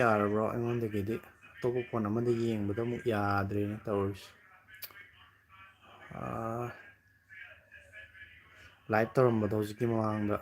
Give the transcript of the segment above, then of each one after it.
ꯌꯥꯔꯕ꯭ꯔꯣ ꯑꯩꯉꯣꯟꯗꯒꯤꯗꯤ ꯑꯇꯣꯞꯄ ꯐꯣꯟ ꯑꯃꯗ ꯌꯦꯡꯕꯗ ꯑꯃꯨꯛ ꯌꯥꯗ꯭ꯔꯦꯅ ꯇꯧꯔꯤꯁꯦ ꯂꯥꯏꯚ ꯇꯧꯔꯝꯕꯗꯣ ꯍꯧꯖꯤꯛꯀꯤ ꯃꯃꯥꯡꯗ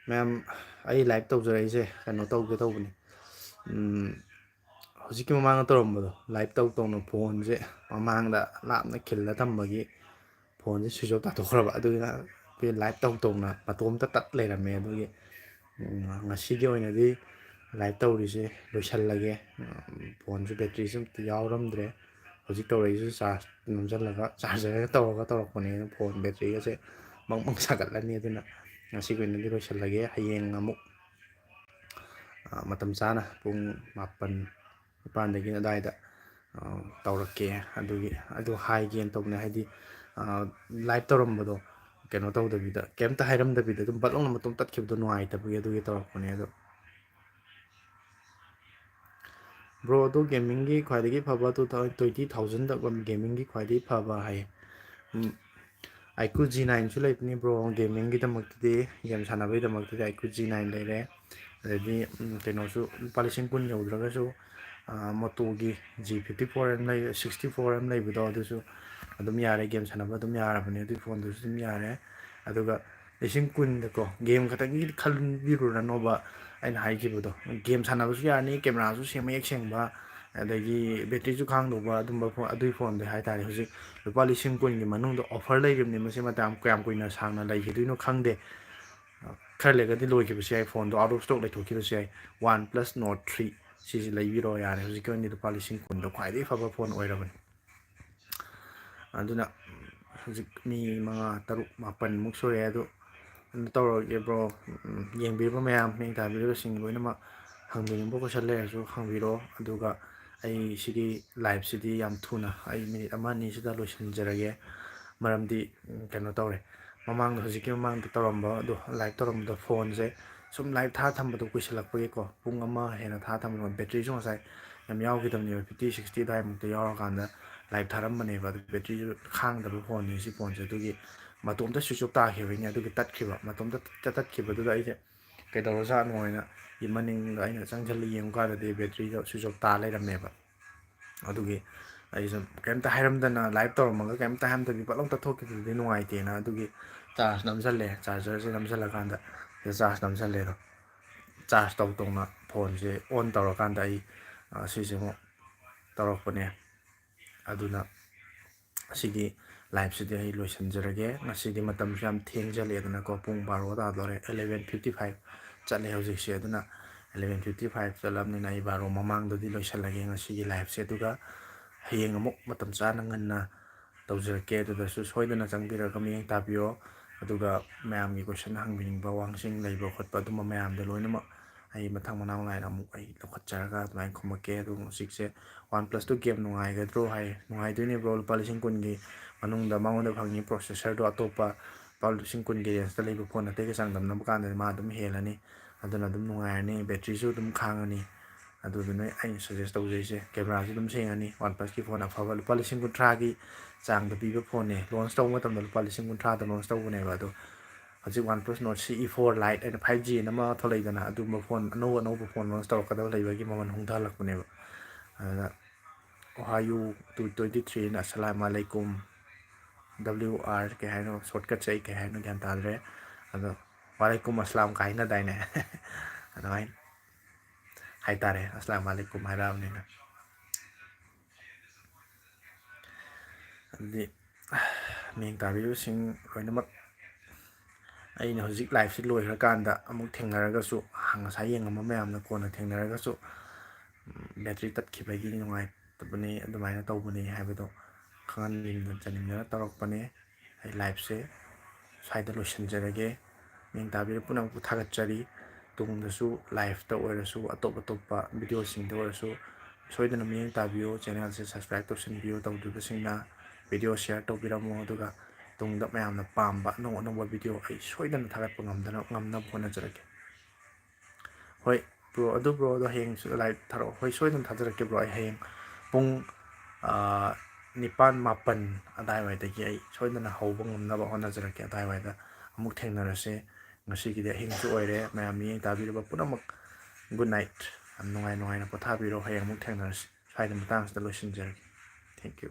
ꯃꯌꯥꯝ ꯑꯩ ꯂꯥꯏꯚ ꯇꯧꯖꯔꯛꯏꯁꯦ ꯀꯩꯅꯣ ꯇꯧꯒꯦ ꯇꯧꯕꯅꯤ ꯍꯧꯖꯤꯛꯀꯤ ꯃꯃꯥꯡꯗ ꯇꯧꯔꯝꯕꯗꯣ ꯂꯥꯏꯚ ꯇꯧꯅ ꯐꯣꯟꯁꯦ ꯃꯃꯥꯡꯗ ꯂꯥꯞꯅ ꯈꯤꯜꯂ ꯊꯝꯕꯒꯤ ꯐꯣꯟꯁꯦ ꯁ꯭ꯋꯤꯆ ꯑꯣꯐ ꯇꯥꯊꯣꯛꯈ꯭ꯔꯕ ꯑꯗꯨꯅ ꯂꯥꯏꯚ ꯇꯧꯅ ꯃꯇꯣꯝꯇ ꯇꯠ ꯂꯩꯔꯝꯃꯦ ꯑꯗꯨꯒꯤ ꯉꯁꯤꯒꯤ ꯑꯣꯏꯅꯗꯤ ꯂꯥꯏꯚ ꯇꯧꯔꯤꯁꯦ ꯂꯣꯏꯁꯜꯂꯒꯦ ꯐꯣꯟꯁꯨ ꯕꯦꯇ꯭ꯔꯤꯁꯨ ꯑꯝꯇ ꯌꯥꯎꯔꯝꯗ꯭ꯔꯦ ꯍꯧꯖꯤꯛ ꯇꯧꯔꯛꯏꯁꯨ ꯆꯥꯔꯖ ꯅꯝꯁꯤꯜꯂꯒ ꯆꯥꯔꯖꯔꯒ ꯇꯧꯔꯛꯄꯅꯦ ꯐꯣꯟ ꯕꯦꯇ꯭ꯔꯤꯒꯁꯦ ꯃꯪ ꯁꯥꯒꯠꯂꯅꯤ ꯑꯗꯨꯅ ꯉꯁꯤꯒꯤ ꯑꯣꯏꯅꯗꯤ ꯂꯣꯏꯁꯜꯂꯒꯦ ꯍꯌꯦꯡ ꯑꯃꯨꯛ ꯃꯇꯝ ꯆꯥꯅ ꯄꯨꯡ 9-9 ꯑꯗꯨꯋꯥꯏꯗ ꯇꯧꯔꯛꯀꯦ ꯑꯗꯨ ꯍꯥꯏꯒꯦꯅ ꯇꯧꯕꯅꯦ ꯍꯥꯏꯗꯤ ꯂꯥꯏꯚ ꯇꯧꯔꯝꯕꯗꯣ ꯀꯩꯅꯣ ꯇꯧꯗꯕꯤꯗ ꯀꯩꯝꯇ ꯍꯥꯏꯔꯝꯗꯕꯤꯗ ꯑꯗꯨꯝ ꯕꯠꯂꯣꯡꯅ ꯃꯇꯨꯡ ꯇꯠꯈꯤꯕꯗꯣ ꯅꯨꯡꯉꯥꯏꯇꯕꯒꯤ ꯑꯗꯨꯒꯤ ꯇꯧꯔꯛꯄꯅꯦ ꯑꯗꯣ ꯕ꯭ꯔꯣ ꯑꯗꯣ ꯒꯦꯃꯤꯡꯒꯤ ꯈ꯭ꯋꯥꯏꯗꯒꯤ ꯐꯕ 20,000ꯗ ꯒꯦꯃꯤꯡꯒꯤ ꯈ꯭ꯋꯥꯏꯗꯒꯤ ꯐꯕ ꯍꯥꯏꯌꯦ iQOO G9ꯁꯨ ꯂꯩꯕꯅꯤ ꯕ꯭ꯔో ꯒꯦꯃꯤꯡꯒꯤꯗꯃꯛꯇꯗꯤ ꯒꯦꯝ ꯁꯥꯟꯅꯕꯒꯤꯗꯃꯛꯇꯗꯤ iQOO G9 ꯂꯩꯔꯦ ꯑꯗꯩꯗꯤ ꯀꯩꯅꯣꯁꯨ ꯂꯨꯄꯥ 10,000 ꯌꯧꯗ꯭ꯔꯒꯁꯨ ꯃꯣꯇꯣꯒꯤ G54 ꯑꯃ ꯂꯩ 64 ꯑꯃ ꯂꯩꯕꯗꯣ ꯑꯗꯨꯁꯨ ꯑꯗꯨꯝ ꯌꯥꯔꯦ ꯒꯦꯝ ꯁꯥꯟꯅꯕ ꯑꯗꯨꯝ ꯌꯥꯔꯕꯅꯦ ꯑꯗꯨꯒꯤ ꯐꯣꯟꯗꯨꯁꯨ ꯑꯗꯨم ꯌꯥꯔꯦ ꯑꯗꯨꯒ 10,000ꯗꯀꯣ ꯒꯦꯝ ꯈꯛꯇꯪꯒꯤ ꯈꯟꯕꯤꯔꯨꯔꯅꯣꯕ ꯑꯩꯅ ꯍꯥꯏꯈꯤꯕꯗꯣ ꯒꯦꯝ ꯁꯥꯟꯅꯕꯁꯨ ꯌꯥꯔꯅꯤ ꯀꯦꯃꯦꯔꯥꯁꯨ ꯃꯌꯦꯛ ꯁꯦꯡꯕ ꯑꯗꯒꯤ ꯕꯦꯇ꯭ꯔꯤꯁꯨ ꯈꯥꯡꯗꯧꯕ ꯑꯗꯨꯝꯕ ꯑꯗꯨꯒꯤ ꯐꯣꯟꯗꯣ ꯍꯥꯏꯇꯥꯔꯦ ꯍꯧꯖꯤꯛ ꯂꯨꯄꯥ 10,000ꯒꯤ ꯃꯅꯨꯡꯗ ꯑꯣꯐꯔ ꯂꯩꯔꯤꯕꯅꯤ ꯃꯁꯤ ꯀꯌꯥꯝ ꯀꯨꯏꯅ ꯁꯥꯡꯅ ꯂꯩꯈꯤꯗꯣꯏꯅꯣ ꯈꯪꯗꯦ ꯈꯔ ꯂꯩꯔꯒꯗꯤ ꯂꯣꯏꯈꯤꯕꯁꯨ ꯌꯥꯏ ꯐꯣꯟꯗꯣ ꯑꯥꯎꯠ ꯑꯣꯐ ꯁ꯭ꯇꯣꯛ ꯂꯩꯊꯣꯛꯈꯤꯕꯁꯨ ꯌꯥꯏ OnePlus Nord 3 ꯁꯤꯁꯦ ꯂꯩꯕꯤꯔꯣ ꯌꯥꯔꯦ ꯍꯧꯖꯤꯛꯀꯤ ꯑꯣꯏꯅꯗꯤ ꯂꯨꯄꯥ 10,000ꯗꯣ ꯈ꯭ꯋꯥꯏꯗꯒꯤ ꯐꯕ ꯐꯣꯟ ꯑꯣꯏꯔꯕꯅꯤ ꯑꯗꯨꯅ ꯍꯧꯖꯤꯛ ꯃꯤ 5-6-7 ꯁꯨꯔꯦ ꯑꯗꯨ ꯇꯧꯔꯒꯦ ꯕ꯭ꯔꯣ ꯌꯦꯡꯕꯤꯔꯤꯕ ꯃꯌꯥꯝ ꯃꯤ ꯇꯥꯕꯤꯔꯤꯕꯁꯤꯡ ꯂꯣꯏꯅꯃꯛ ꯍꯪꯕꯤꯅꯤꯡꯕ ꯀꯣꯏꯁꯟ ꯂꯩꯔꯁꯨ ꯍꯪꯕꯤꯔꯛꯑꯣ ꯑꯗꯨꯒ ꯑꯩ ꯁꯤꯒꯤ ꯂꯥꯏꯚꯁꯤꯗꯤ ꯌꯥꯝ ꯊꯨꯅ ꯑꯩ ꯃꯤꯅꯤꯠ 1-2ꯁꯤꯗ ꯂꯣꯏꯁꯤꯟꯖꯔꯒꯦ ꯃꯔꯝꯗꯤ ꯀꯩꯅꯣ ꯇꯧꯔꯦ ꯃꯃꯥꯡꯗ ꯍꯧꯖꯤꯛꯀꯤ ꯃꯃꯥꯡꯗ ꯇꯧꯔꯝꯕ ꯑꯗꯣ ꯂꯥꯏꯚ ꯇꯧꯔꯝꯕꯗꯣ ꯐꯣꯟꯁꯦ ꯁꯨꯝ ꯂꯥꯏꯚ ꯊꯝꯕꯗꯣ ꯀꯨꯏꯁꯜꯂꯛꯄꯒꯤꯀꯣ ꯄꯨꯡ 1 ꯍꯦꯟꯅ ꯊꯝꯕ ꯕꯦꯇ꯭ꯔꯤꯁꯨ ꯉꯁꯥꯏ ꯌꯥꯝ ꯌꯥꯎꯈꯤꯗꯕꯅꯦꯕ 50-60 ꯑꯗꯨꯋꯥꯏꯃꯨꯛꯇ ꯌꯥꯎꯔꯀꯥꯟꯗ ꯂꯥꯏꯚ ꯊꯥꯔꯝꯕꯅꯦꯕ ꯑꯗꯨ ꯕꯦꯇ꯭ꯔꯤꯁꯨ ꯈꯥꯡꯗꯕ ꯐꯣꯟꯅꯤ ꯁꯤ ꯐꯣꯟꯁꯦ ꯑꯗꯨꯒꯤ ꯃꯇꯣꯝꯇ ꯁ꯭ꯋꯤꯆ ꯑꯣꯐ ꯇꯥꯈꯤꯕꯒꯤꯅꯦ ꯑꯗꯨꯒꯤ ꯇꯠꯈꯤꯕ ꯃꯇꯣꯝꯇ ꯇꯠꯈꯤꯕꯗꯨꯗ ꯑꯩꯁꯦ ꯀꯩꯗꯧꯔꯖꯥꯠꯅꯣ ꯍꯥꯏꯅ ꯃꯅꯤꯡꯗ ꯑꯩꯅ ꯆꯪꯁꯤꯜꯂ ꯌꯦꯡꯕ ꯀꯥꯟꯗꯗꯤ ꯕꯦꯇ꯭ꯔꯤꯗꯣ ꯁ꯭ꯋꯤꯆ ꯑꯣꯐ ꯇꯥ ꯂꯩꯔꯝꯃꯦꯕ ꯑꯗꯨꯒꯤ ꯑꯩꯁꯨ ꯀꯩꯝꯇ ꯍꯥꯏꯔꯝꯗꯅ ꯂꯥꯏꯚ ꯇꯧꯔꯝꯃꯒ ꯀꯩꯝꯇ ꯍꯥꯏꯔꯝꯗꯕꯤ ꯄꯠꯂꯥꯎ ꯇꯠꯊꯣꯛꯈꯤꯕꯗꯨꯗꯤ ꯅꯨꯡꯉꯥꯏꯇꯦꯅ ꯑꯗꯨꯒꯤ ꯆꯥꯔꯖ ꯅꯝꯁꯜꯂꯦ ꯆꯥꯔꯖꯔꯁꯦ ꯅꯝꯁꯜꯂꯀꯥꯟꯗ ꯆꯥꯔꯖ ꯅꯝꯁꯜꯂꯦ ꯑꯗꯣ ꯆꯥꯔꯖ ꯇꯧꯅ ꯐꯣꯟꯁꯦ ꯑꯣꯟ ꯇꯧꯔꯀꯥꯟꯗ ꯑꯩ ꯁꯤꯁꯦ ꯑꯃꯨꯛ ꯇꯧꯔꯛꯄꯅꯦ ꯑꯗꯨꯅ ꯑꯁꯤꯒꯤ ꯂꯥꯏꯚꯁꯤꯗꯤ ꯑꯩ ꯂꯣꯏꯁꯤꯟꯖꯔꯒꯦ ꯉꯁꯤꯗꯤ ꯃꯇꯝꯁꯨ ꯌꯥꯝ ꯊꯦꯡꯖꯜꯂꯛꯑꯦꯗꯅꯀꯣ ꯄꯨꯡ 12 ꯇꯥꯗꯣꯔꯦ 11:55 ꯆꯠꯂꯦ ꯍꯧꯖꯤꯛꯁꯦ ꯑꯗꯨꯅ 11:55 ꯆꯠꯂꯕꯅꯤꯅ ꯑꯩ 12 ꯃꯃꯥꯡꯗꯗꯤ ꯂꯣꯏꯁꯤꯜꯂꯒꯦ ꯉꯁꯤꯒꯤ ꯂꯥꯏꯚꯁꯦ ꯑꯗꯨꯒ ꯍꯌꯦꯡ ꯑꯃꯨꯛ ꯃꯇꯝ ꯆꯥꯅ ꯉꯟꯅ ꯇꯧꯖꯔꯛꯀꯦ ꯑꯗꯨꯗꯁꯨ ꯁꯣꯏꯗꯅ ꯆꯪꯕꯤꯔꯒ ꯃꯤꯠꯌꯦꯡ ꯇꯥꯕꯤꯌꯣ ꯑꯗꯨꯒ ꯃꯌꯥꯝꯒꯤ ꯀꯣꯏꯁꯟ ꯍꯪꯕꯤꯅꯤꯡꯕ ꯋꯥꯍꯪꯁꯤꯡ ꯂꯩꯕ ꯈꯣꯠꯄ ꯑꯗꯨꯝꯕ ꯃꯌꯥꯝꯗꯣ ꯂꯣꯏꯅꯃꯛ ꯑꯩ ꯃꯊꯪ ꯃꯅꯥꯎ ꯅꯥꯏꯅ ꯑꯃꯨꯛ ꯑꯩ ꯂꯧꯈꯠꯆꯔꯒ ꯑꯗꯨꯃꯥꯏꯅ ꯈꯨꯝꯃꯛꯀꯦ ꯑꯗꯨꯒ ꯍꯧꯖꯤꯛꯁꯦ OnePlus ꯒꯦꯝ ꯅꯨꯡꯉꯥꯏꯒꯗ꯭ꯔꯣ ꯍꯥꯏ ꯅꯨꯡꯉꯥꯏꯗꯣꯏꯅꯦ ꯕ꯭ꯔꯣ ꯂꯨꯄꯥ 10,000ꯒꯤ ꯃꯅꯨꯡꯗ ꯃꯉꯣꯟꯗ ꯐꯪꯉꯤ ꯄ꯭ꯔꯣꯁꯦꯁꯔꯗꯣ ꯑꯇꯣꯞꯄ ꯂꯨꯄꯥ 10,000ꯒꯤ ꯔꯦꯟꯖꯇ ꯂꯩꯕ ꯐꯣꯟ ꯑꯇꯩꯒ ꯆꯥꯡꯗꯝꯅꯕ ꯀꯥꯟꯗꯗꯤ ꯃꯥ ꯑꯗꯨꯝ ꯍꯦꯜꯂꯅꯤ ꯑꯗꯨꯅ ꯑꯗꯨꯝ ꯅꯨꯡꯉꯥꯏꯔꯅꯤ ꯕꯦꯇ꯭ꯔꯤꯁꯨ ꯑꯗꯨꯝ ꯈꯥꯡꯉꯅꯤ ꯑꯗꯨꯗꯨꯅ ꯑꯩꯅ ꯁꯖꯦꯁ ꯇꯧꯖꯩꯁꯦ ꯀꯦꯃꯦꯔꯥꯁꯨ ꯑꯗꯨꯝ ꯁꯦꯡꯉꯅꯤ OnePlus ꯐꯣꯟ ꯑꯐꯕ ꯂꯨꯄꯥ 30,000ꯒꯤ ꯆꯥꯡꯗ ꯄꯤꯕ ꯐꯣꯟꯅꯦ ꯂꯣꯟꯁ ꯇꯧꯕ ꯃꯇꯝꯗ ꯂꯨꯄꯥ 30,000ꯗ ꯂꯣꯟꯁ ꯇꯧꯕꯅꯦꯕ ꯑꯗꯣ ꯍꯧꯖꯤꯛ OnePlus Nord CE4 Lite ꯑꯩꯅ 5G ꯑꯃ ꯊꯣꯛꯂꯛꯏꯗꯅ ꯑꯗꯨꯝꯕ ꯐꯣꯟ ꯑꯅꯧꯕ ꯐꯣꯟ ꯂꯣꯟꯁ ꯇꯧꯔꯛꯀꯗꯕ ꯂꯩꯕꯒꯤ ꯃꯃꯜ ꯍꯣꯡꯊꯍꯜꯂꯛꯄꯅꯦꯕ ꯑꯗꯨꯅ OHIO 223 ꯑꯁꯂꯥꯝ ꯑꯂꯩꯀꯨꯝ WR ꯀꯩ ꯍꯥꯏꯅꯣ ꯁꯣꯔꯠꯀꯠꯁꯦ ꯑꯩ ꯀꯩ ꯍꯥꯏꯅꯣ ꯒ꯭ꯌꯥꯟ ꯇꯥꯗ꯭ꯔꯦ ꯑꯗꯣ ꯋꯥꯂꯩꯀꯨꯝ ꯑꯁꯂꯥꯝ ꯀꯥ ꯍꯥꯏꯅꯗꯥꯏꯅꯦ ꯑꯗꯨꯃꯥꯏꯅ ꯍꯥꯏꯇꯥꯔꯦ ꯑꯁꯂꯥꯝ ꯑꯂꯩꯀꯨꯝ ꯍꯥꯏꯔꯛꯑꯕꯅꯤꯅ ꯑꯗꯨꯗꯤ ꯃꯤꯠꯌꯦꯡ ꯇꯥꯕꯤꯔꯤꯕꯁꯤꯡ ꯂꯣꯏꯅꯃꯛ ꯑꯩꯅ ꯍꯧꯖꯤꯛ ꯂꯥꯏꯚꯁꯤ ꯂꯣꯏꯈ꯭ꯔꯀꯥꯟꯗ ꯑꯃꯨꯛ ꯊꯦꯡꯅꯔꯒꯁꯨ ꯉꯁꯥꯏ ꯌꯦꯡꯉꯝꯕ ꯃꯌꯥꯝꯅ ꯀꯣꯟꯅ ꯊꯦꯡꯅꯔꯒꯁꯨ ꯕꯦꯇ꯭ꯔꯤ ꯇꯠꯈꯤꯕꯒꯤ ꯅꯨꯡꯉꯥꯏꯇꯕꯅꯤ ꯑꯗꯨꯃꯥꯏꯅ ꯇꯧꯕꯅꯤ ꯍꯥꯏꯕꯗꯣ ꯈꯪꯍꯟꯅꯤꯡꯗꯅ ꯇꯧꯔꯛꯄꯅꯦ ꯑꯩ ꯂꯥꯏꯚꯁꯦ ꯁ꯭ꯋꯥꯏꯗ ꯂꯣꯏꯁꯤꯟꯖꯔꯒꯦ ꯃꯤꯠꯌꯦꯡ ꯇꯥꯕꯤꯔꯤꯕ ꯄꯨꯝꯅꯃꯛꯄꯨ ꯊꯥꯒꯠꯆꯔꯤ ꯇꯨꯡꯗꯁꯨ ꯂꯥꯏꯐꯇ ꯑꯣꯏꯔꯁꯨ ꯑꯇꯣꯞꯄ ꯚꯤꯗꯤꯑꯣꯁꯤꯡꯗ ꯑꯣꯏꯔꯁꯨ ꯁꯣꯏꯗꯅ ꯃꯤꯠꯌꯦꯡ ꯇꯥꯕꯤꯌꯨ ꯆꯦꯅꯦꯜꯁꯦ ꯁꯕꯁꯀ꯭ꯔꯥꯏꯕ ꯇꯧꯁꯤꯟꯕꯤꯌꯨ ꯇꯧꯗ꯭ꯔꯤꯕꯁꯤꯡꯅ ꯚꯤꯗꯤꯑꯣ ꯁꯤꯌꯔ ꯇꯧꯕꯤꯔꯝꯃꯨ ꯑꯗꯨꯒ ꯇꯨꯡꯗ ꯃꯌꯥꯝꯅ ꯄꯥꯝꯕ ꯑꯅꯧꯕ ꯚꯤꯗꯤꯑꯣ ꯑꯩ ꯁꯣꯏꯗꯅ ꯊꯥꯒꯠꯄ ꯉꯝꯅꯕ ꯍꯣꯠꯅꯖꯔꯒꯦ ꯍꯣꯏ ꯕ꯭ꯔꯣ ꯑꯗꯨ ꯕ꯭ꯔꯣꯗꯣ ꯍꯌꯦꯡꯁꯨ ꯂꯥꯏꯚ ꯊꯥꯔꯛꯑꯣ ꯍꯣꯏ ꯁꯣꯏꯗꯅ ꯊꯥꯖꯔꯛꯀꯦ ꯕ꯭ꯔꯣ ꯑꯩ ꯍꯌꯦꯡ ꯄꯨꯡ 9-10 ꯑꯗꯥꯏꯋꯥꯏꯗꯒꯤ ꯑꯩ ꯁꯣꯏꯗꯅ ꯍꯧꯕ ꯉꯝꯅꯕ ꯍꯣꯠꯅꯖꯔꯛꯀꯦ ꯑꯗꯥꯏꯋꯥꯏꯗ ꯑꯃꯨꯛ ꯊꯦꯡꯅꯔꯁꯦ ꯉꯁꯤꯒꯤꯗꯤ ꯑꯍꯤꯡꯁꯨ ꯑꯣꯏꯔꯦ ꯃꯌꯥꯝ ꯃꯤꯠꯌꯦꯡ ꯇꯥꯕꯤꯔꯤꯕ ꯄꯨꯝꯅꯃꯛ ꯒꯨꯗ ꯅꯥꯏꯠ ꯌꯥꯝ ꯅꯨꯡꯉꯥꯏꯅ ꯄꯣꯊꯥꯕꯤꯔꯣ ꯍꯌꯦꯡ ꯑꯃꯨꯛ ꯊꯦꯡꯅꯔꯁꯤ ꯁ꯭ꯋꯥꯏꯗ ꯃꯇꯥꯡꯁꯤꯗ ꯂꯣꯏꯁꯤꯟꯖꯔꯒꯦ ꯊꯦꯡꯛ ꯌꯨ